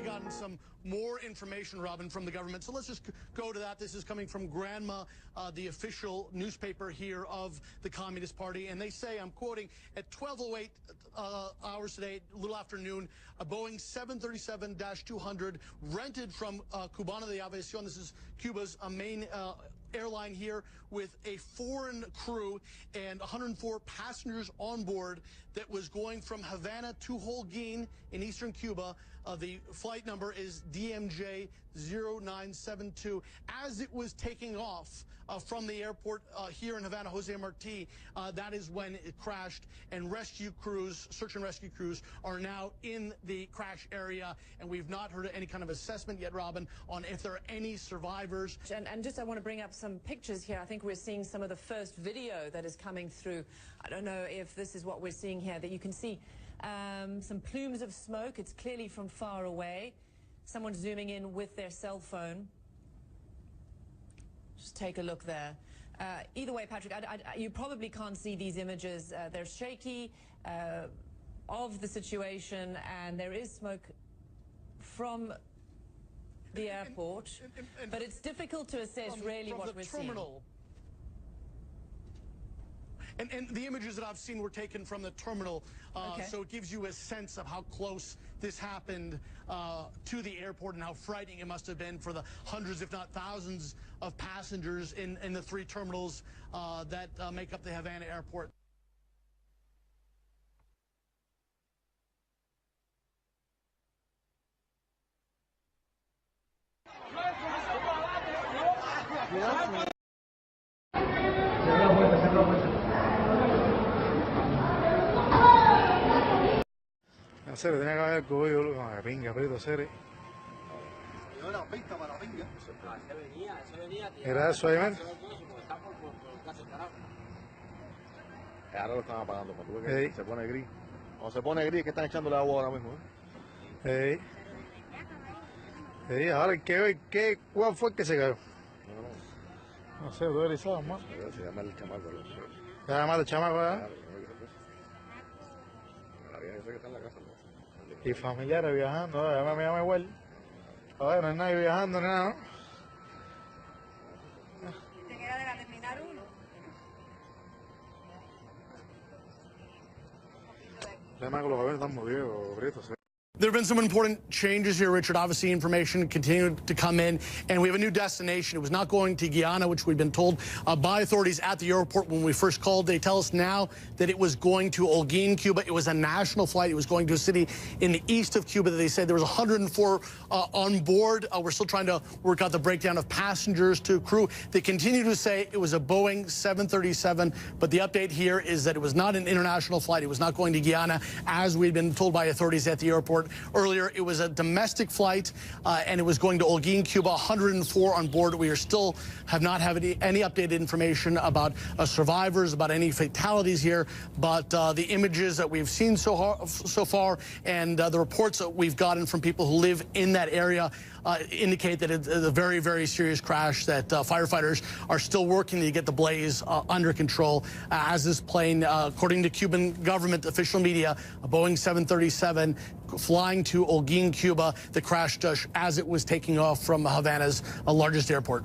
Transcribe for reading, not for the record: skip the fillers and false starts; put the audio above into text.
gotten some more information, Robin, from the government. So let's just go to that. This is coming from Granma, the official newspaper here of the Communist Party. And they say, I'm quoting, at 12:08 hours today, a little after noon, a Boeing 737-200 rented from Cubana de Aviación. This is Cuba's main airline here, with a foreign crew and 104 passengers on board, that was going from Havana to Holguin in eastern Cuba. The flight number is DMJ 0972. As it was taking off from the airport here in Havana, Jose Marti, that is when it crashed, and rescue crews, search and rescue crews, are now in the crash area, and we've not heard any kind of assessment yet, Robin, on if there are any survivors. And just I want to bring up some pictures here. I think we're seeing some of the first video that is coming through. I don't know if this is what we're seeing here, that you can see some plumes of smoke. It's clearly from far away. Someone's zooming in with their cell phone. Just take a look there. Either way, Patrick, you probably can't see these images. They're shaky of the situation, and there is smoke from the airport, but it's difficult to assess really what we're seeing. And the images that I've seen were taken from the terminal, so it gives you a sense of how close this happened to the airport and how frightening it must have been for the hundreds, if not thousands, of passengers in the three terminals that make up the Havana airport. Hacer, tenía que haber cogido con la pinga, prieto, hacer. ¿Era eso ahí, man? Ahora lo están apagando, cuando tú ves que se pone gris. Cuando se pone gris es que están echándole agua ahora mismo. Ahora hay que ver cuál fue el que se cayó. No sé, tú eres sabes más. Se llama el chamaco. Se llama el chamaco, ¿verdad? La vieja esa que está en la casa. Y familiares viajando, ya me llama igual. A ver, no hay nadie viajando ni nada, ¿no? ¿Te queda de terminar uno? Además que los aviones están movidos, prietos. There have been some important changes here, Richard. Obviously, information continued to come in, and we have a new destination. It was not going to Guyana, which we'd been told by authorities at the airport when we first called. They tell us now that it was going to Holguin, Cuba. It was a national flight. It was going to a city in the east of Cuba. They said there was 104 on board. We're still trying to work out the breakdown of passengers to crew. They continue to say it was a Boeing 737, but the update here is that it was not an international flight. It was not going to Guyana, as we'd been told by authorities at the airport earlier. It was a domestic flight, and it was going to Holguin, Cuba. 104 on board. We are still have not had any updated information about survivors, about any fatalities here, but the images that we've seen so far and the reports that we've gotten from people who live in that area indicate that it's a very, very serious crash, that firefighters are still working to get the blaze under control as this plane, according to Cuban government official media, a Boeing 737 flying to Holguin, Cuba, that crashed as it was taking off from Havana's largest airport.